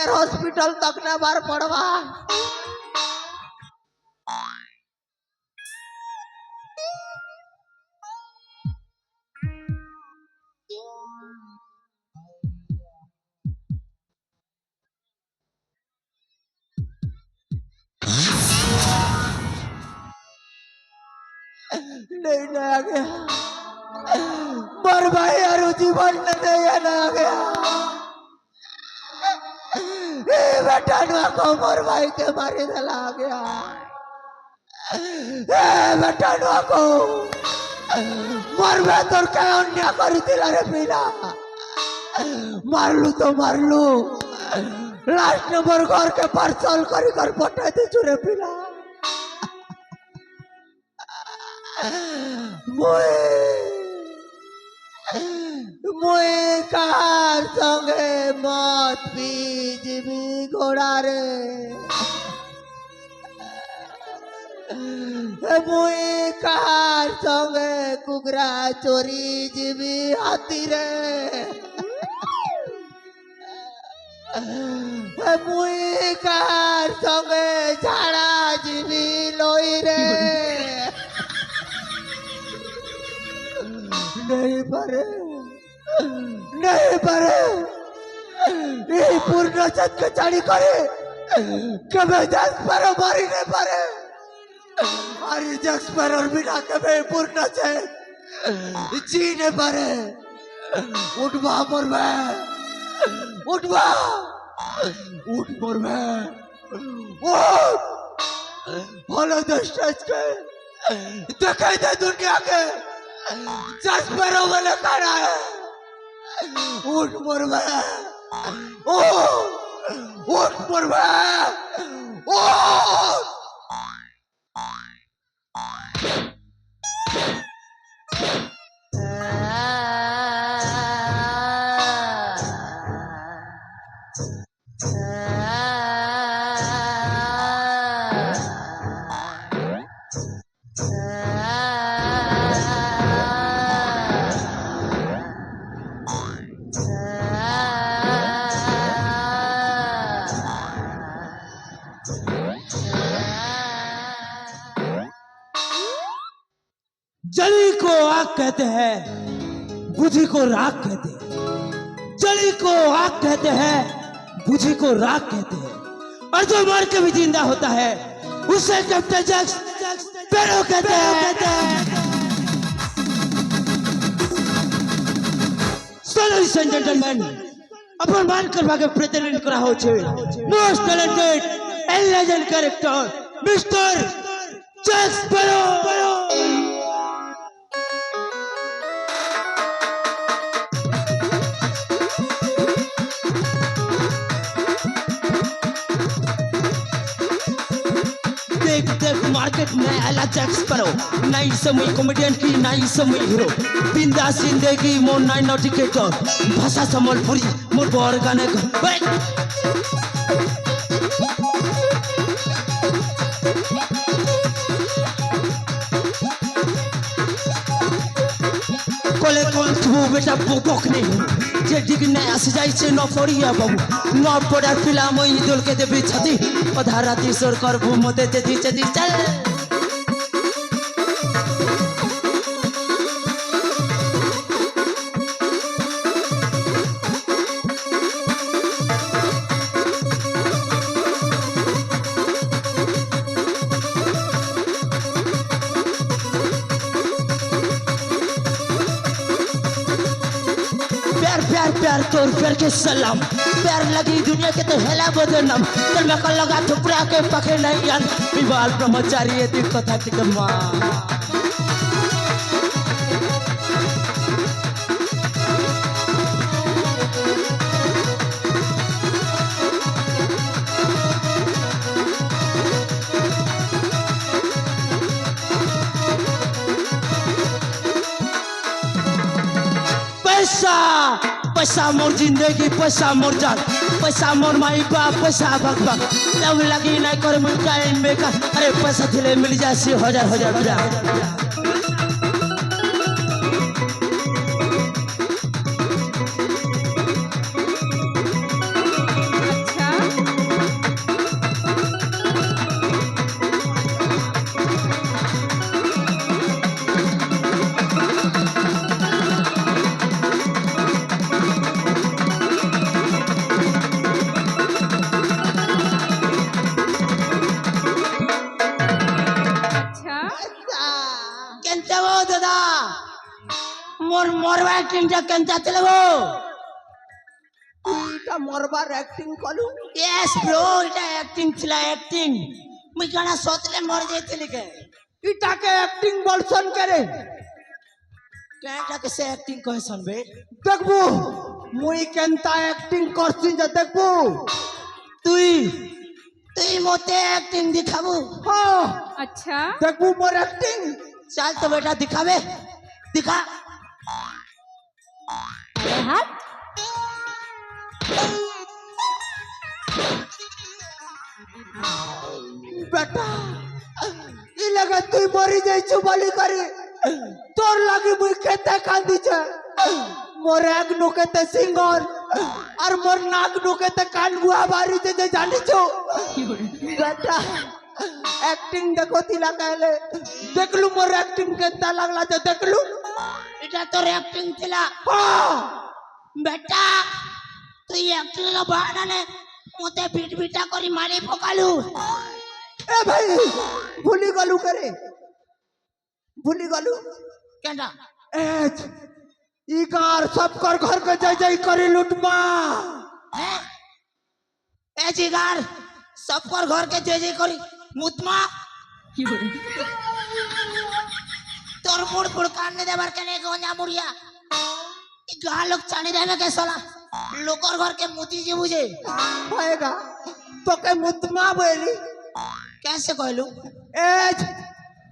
यार हॉस्पिटल तक न बार पड़वा। नहीं आ गया मर भाई यार जीवन नहीं आ गया बेटा को मर भाई के मारे दला गया बेटा को मरबे तोर क्या अन्याय करी दिला रे पिला मारलू तो मारलू लास्ट नंबर घर के पार्सल करी कर पटा दे चुरे पिला मुई कार संगे मत पी जीवी घोड़ा रे मुई कार संगे कुगरा चोरी जीवी हाथी रे मुई कार संगे झाड़ा जीवी लोई रे नहीं पारे ये पूर्ण चत के चाड़ी करे कभी जस पर मारी नहीं पारे अरे जस पर और बिना कभी पूर्ण चत जी नहीं पारे उठवा मोर में उठवा उठ मोर में उठ भलो दस्ताज के देखे दे दुनिया के जस पर वाले खाना है उठ मोर में उठ मोर में उठ जली को आग कहते हैं बुझी को राख कहते हैं जली को आग कहते हैं बुझी को राख कहते हैं और जो मर के भी जिंदा होता है उसे कैप्टन जैक स्पैरो कहते हैं So ladies and gentlemen, अपन मान कर भागे प्रेजेंट करा हो छे most talented and legend character mister Jack Sparrow market में आला जैक स्पैरो नई समय कॉमेडियन की नई समय हीरो बिंदा जिंदगी मोर नई नोटिकेटर भाषा संबलपुरी मोर बर गाने कोले कौन तू बेटा बोबक नहीं जे डिग नया सजाई से न पड़िया बाबू न पड़ा फिल्म ई दोल के देबी छती आधा राती सोर कर घूम दे दे चल प्यार तोर प्यार के सलाम प्यार लगी दुनिया के तो हेला बदनाम तर में कल लगा थुपरा के पके नहीं यार विवाल ब्रह्मचारी ये कथा टिक मां पैसा मोर जिंदगी पैसा मोर जान पैसा मोर माई बाप पैसा भग भग तब लगी नहीं कर मिल जाए बेकार अरे पैसा थिले मिल जाए 1000 रुपया মোর মরবা অ্যাক্টিংটা কেনটা চলবো তুইটা মরবার অ্যাক্টিং করু ইয়েস ব্রো এটা অ্যাক্টিং ছিল অ্যাক্টিং মুই কানা সতলে মর যাইছিলি কে এটাকে অ্যাক্টিং বলছন করে কেনটাকে সে অ্যাক্টিং কহে শুনবে দেখবো মুই কেনতা অ্যাক্টিং করছি যে দেখবো তুই তুই মতে অ্যাক্টিং দিখাবো হ্যাঁ अच्छा দেখবো মোর অ্যাক্টিং चल तो बेटा दिखावे दिखा अरे हाथ বেটা ই লাগা তুই মরি যাইছু বলি করে তোর লাগি মুই খেতে কান্দিছে মোর এক নুকেতে সিঙ্গর আর মোর নাক নুকেতে কান গুয়া বাড়িতে যে জানিছো বেটা অ্যাক্টিং দেখো তিলা কাইলে দেখলু মোর অ্যাক্টিং কেনতা লাগলা যে দেখলু এটা তোর অ্যাক্টিং ছিলা হ্যাঁ বেটা তুই অ্যাক্টিং লো বানানে মতে বিট বিটা করি মারি পকালু এ ভাই ভুলি গলু করে ভুলি গলু কেনটা এজ ই গার सबकर घर के जय जय करे लुटमा হ্যাঁ এ জিগার সবকর ঘর কে জয় জয় করি মুতমা তোর মুড় পুড় কাননে দেবার কেনে গঞ্জা মুড়িয়া গাঁ লোক চানি দেবে কে সালা লোকর ঘর के मुती जे बुझे होएगा तो के मुतमा बोली कैसे कहलू एज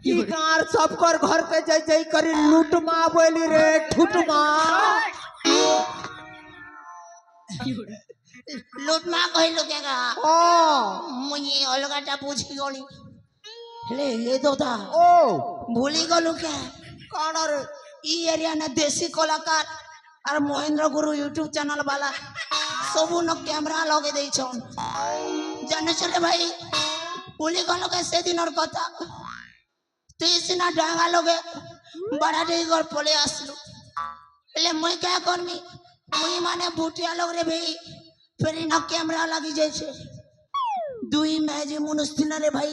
ई गार सबकर घर के जय जय करे लुटमा बोली रे ठुटमा लुटमा कहलू के गा ओ मुई अलगाटा बुझी गली हेले हे दोदा ओ भूली गलू के कौन रे ई एरिया ने देसी कलाकार और महेंद्र गुरु यूट्यूब चैनल वाला सबू न कैमरा लगे दे छन जाने चले भाई भूली गलू के से दिन और कथा তুই সিনা ডাঙ্গা লগে বাড়াটি ঘর পলে আসলু এলে মুই কে করমি মুই মানে বুটিয়া লগ রে ভাই ফেরি না ক্যামেরা লাগি যাইছে দুই মেজি মনুষ্য রে ভাই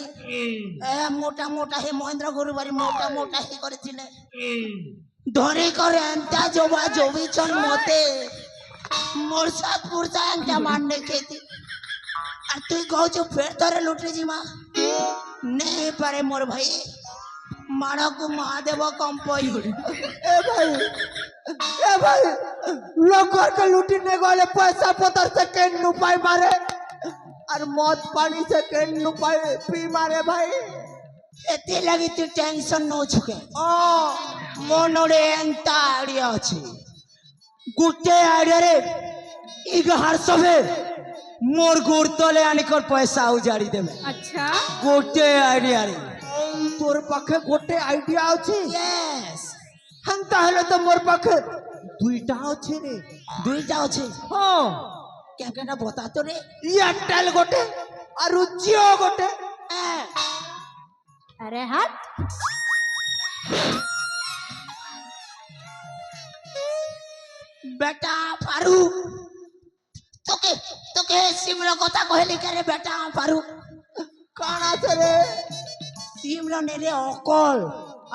এ মোটা মোটা হে মহেন্দ্র গুরু বাড়ি মোটা মোটা হে করেছিলে ধরে করে এন্তা জবা জবি চন মতে মোর সাথ পুরতা এন্তা মারনে খেতি আর তুই কহছ ফের ধরে লুটরে জিমা नहीं पारे मोर भाई मारा को महादेव कंपई ए भाई लोग घर के लूटने वाले पैसा पतर से केन नुपाई मारे और मौत पानी से केन नुपाई पी मारे भाई एते लगी तू टेंशन न छुके ओ मोनोरे एंता आइडिया अछि गुटे आइडिया रे इगहार सबे मोर गुड़ तले आनिकर पैसा उजाड़ी देबे अच्छा गोटे आइडिया रे तोर पाखे गोटे आइडिया अछि यस हंता हले तो मोर पाखे दुईटा अछि रे दुईटा अछि हां क्या केना बता तो रे एयरटेल गोटे और जियो गोटे अरे हाथ बेटा पारू তোকে তোকে সিমলো কথা কইলি করে বেটা পারু কানা আছে রে সিমলো নেরে অকল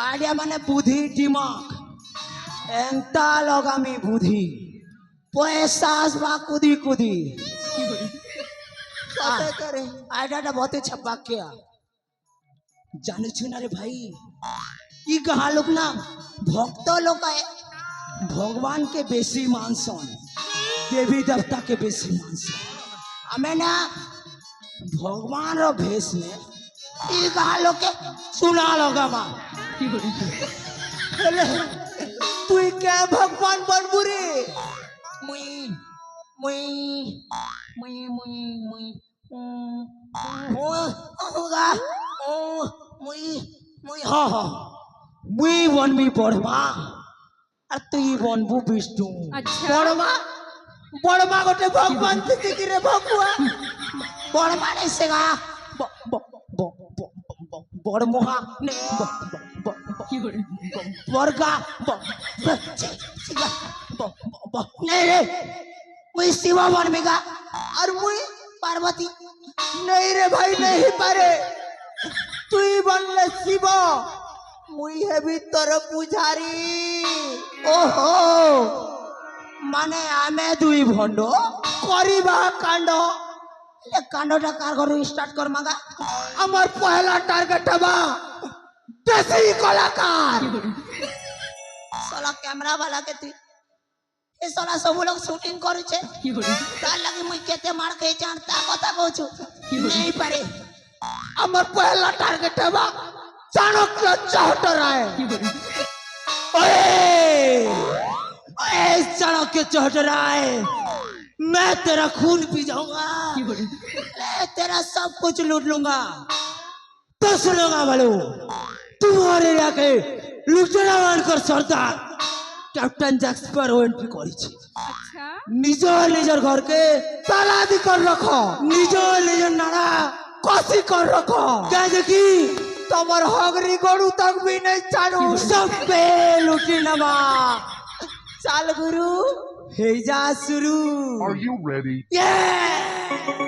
আইডিয়া মানে বুদ্ধি দিমাগ এন্তা লগামি বুদ্ধি পয়সা আসবা কুদি কুদি সাথে করে আইডিয়াটা বতে ছাপা কে জানে না রে ভাই ই कहा लोग ना भक्त लोग भगवान के बेसी मानसन देवी देवता के बेसी मानसन हमें ना भगवान रो भेष में ई कहा लोग के सुना लगा बा তুই কে ভগবান बनबू रे मुई मुई मुई मुई मुई होगा ओ मुई मुई हा हा मुई बनबी पढ़वा আর তুই বনবু বিষ্ণু अच्छा বড়মা বড়মা গোটে ভগবান থেকে কি রে ভগবা বড় মানে সেগা বড় মহা নে বর্গা নে রে মুই শিব বনবিগা আর মুই পার্বতী नहीं रे भाई नहीं पारे তুই বললে শিব মুই হেবি তোর পূজারি। ওহো মানে আমি দুই ভণ্ড করিবা কাণ্ড। এ কাণ্ডটা কার ঘরে স্টার্ট কর মাগা আমার পহেলা টার্গেট হবা দেশি কলাকার। साला कैमरा वाला के तू ए साला सब लोग शूटिंग करे छे तार लगे मुई केते मार के जानता কথা कहू नहीं पारे আমার পহেলা টার্গেট হবা চাণক্য চৌধুরায়। ओए ओए चाणक्य चौधराय मैं तेरा खून पी जाऊंगा मैं तेरा सब कुछ लूट लूंगा तो सुनोगा वालों तुम्हारे এলাকে লুটেরা মানকর সর্দার ক্যাপ্টেন জ্যাক স্প্যারো এন্ট্রি করেছে নিজের ঘরকে তালা দি কর রাখো, নিজের নাড়া কষি কর রাখো। কে দেখি তোমার হগরি গরু তক भी नहीं ছাড়ু। सब पे लुटी नमा চাল গুরু। हे जा शुरू Are you ready? Yeah!